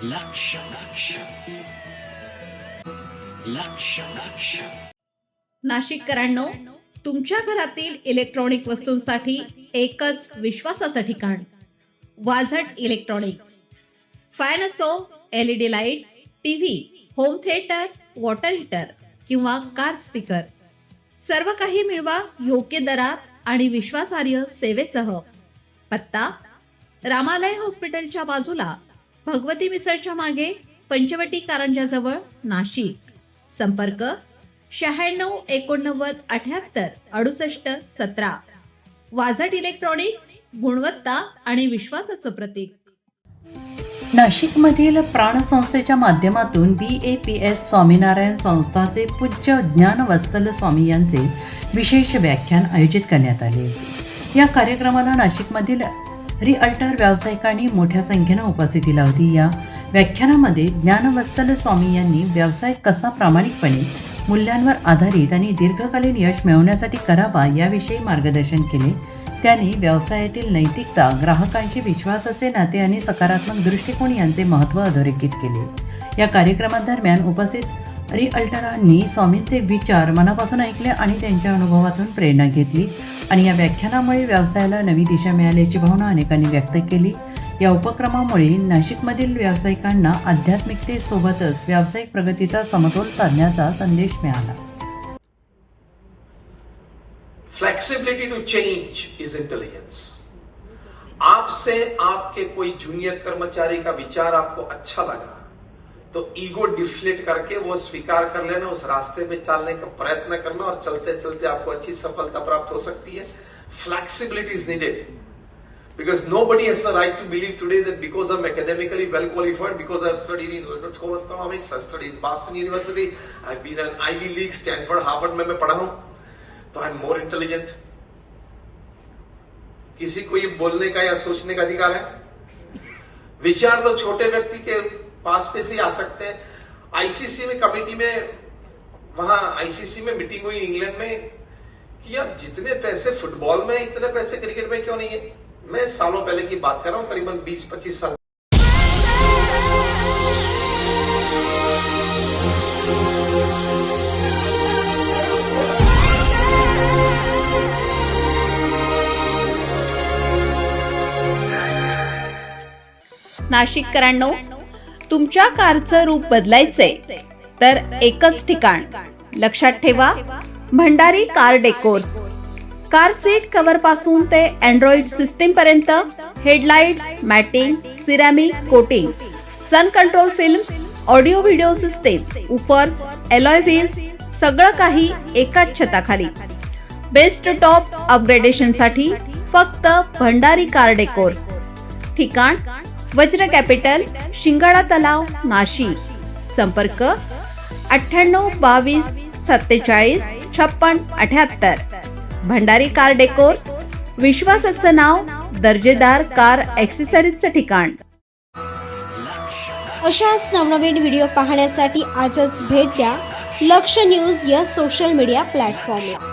लक्ष लक्ष लक्ष लक्ष नाशिककरांनो, तुमच्या घरातील इलेक्ट्रॉनिक वस्तूंसाठी एकच विश्वासाचं ठिकाण वाझट इलेक्ट्रॉनिक्स. फॅन असो, LED lights, TV, home theatre, water heater किंवा कार स्पीकर, सर्व काही मिळवा योग्य दरात आणि विश्वासार्ह सेवेसह. पत्ता: रामालय हॉस्पिटलच्या बाजूला, भगवती मिसळच्या मागे, पंचवटी कारंजाजवळ, नाशिक. संपर्क: 96 89 78 68 17. वाझट इलेक्ट्रॉनिक्स, गुणवत्ता आणि विश्वासाचं प्रतीक. नाशिकमधील प्राणसंस्थेच्या माध्यमातून BAPS स्वामीनारायण संस्थाचे पूज्य ज्ञानवत्सल स्वामी यांचे विशेष व्याख्यान आयोजित करण्यात आले. या कार्यक्रमाला नाशिकमधील रिअल्टर व्यावसायिकांनी मोठ्या संख्येने उपस्थिती लावली. या व्याख्यानामध्ये ज्ञानवत्सल स्वामी यांनी व्यवसाय कसा प्रामाणिकपणे, मूल्यांवर आधारित आणि दीर्घकालीन यश मिळवण्यासाठी करावा याविषयी मार्गदर्शन केले. त्यांनी व्यवसायातील नैतिकता, ग्राहकांशी विश्वासाचे नाते आणि सकारात्मक दृष्टिकोन यांचे महत्त्व अधोरेखित केले. या कार्यक्रमादरम्यान उपस्थित रिअल्टरांनी स्वामींचे विचार मनापासून ऐकले आणि त्यांच्या अनुभवातून प्रेरणा घेतली आणि या व्याख्यानामुळे व्यवसायाला नवी दिशा मिळाल्याची भावना अनेकांनी व्यक्त केली. या उपक्रमामुळे नाशिकमधील व्यावसायिकांना आध्यात्मिकतेसोबतच व्यावसायिक प्रगतीचा समतोल साधण्याचा संदेश मिळाला. Flexibility to change is intelligence. आपसे आपके कोई जूनियर कर्मचारी का विचार आपको अच्छा लगा तो ईगो डिफ्लेट करके वो स्वीकार कर लेना, उस रास्ते पे चलने का प्रयत्न करना और चलते चलते आपको अच्छी सफलता प्राप्त हो सकती है. Flexibility is needed because nobody has the right to believe today that because I'm academically well qualified, because I've studied in London School of Economics, I've studied in Boston University, I've been an Ivy League, Stanford, Harvard में मैं पढ़ा हूं तो I'm more intelligent. किसी को ये बोलने का या सोचने का अधिकार है? विचार तो छोटे व्यक्ति के पास पे से ही आ सकते हैं. आईसीसी में कमेटी में, वहां आईसीसी में मीटिंग हुई इंग्लैंड में कि यार जितने पैसे फुटबॉल में इतने पैसे क्रिकेट में क्यों नहीं है. मैं सालों पहले की बात कर रहा हूं, करीबन 20-25 साल. नाशिककरांनो, तुमच्या कारचं रूप बदलायचंय तर एकच ठिकाण. लक्षात ठेवा, Bhandari car decors. Car seat cover पासून ते अँड्रॉइड सिस्टीम पर्यंत, headlights, matting, ceramic coating, sun control films, audio video system, woofers, alloy wheels, सगळं काही एकाच छताखाली. बेस्ट टॉप अपग्रेडेशन साठी फक्त भंडारी कार डेकोर्स. ठिकाण: वज्र कॅपिटल, शिंगाडा तलाव, नाशिक. संपर्क: 98 22 47 56 78. भंडारी कार डेकोर्स, विश्वासाचं नाव, दर्जेदार कार ॲक्सेसरीजचं ठिकाण. अशाच नवनवीन व्हिडिओ पाहण्यासाठी आजच भेट द्या लक्ष न्यूज या सोशल मीडिया प्लॅटफॉर्मला.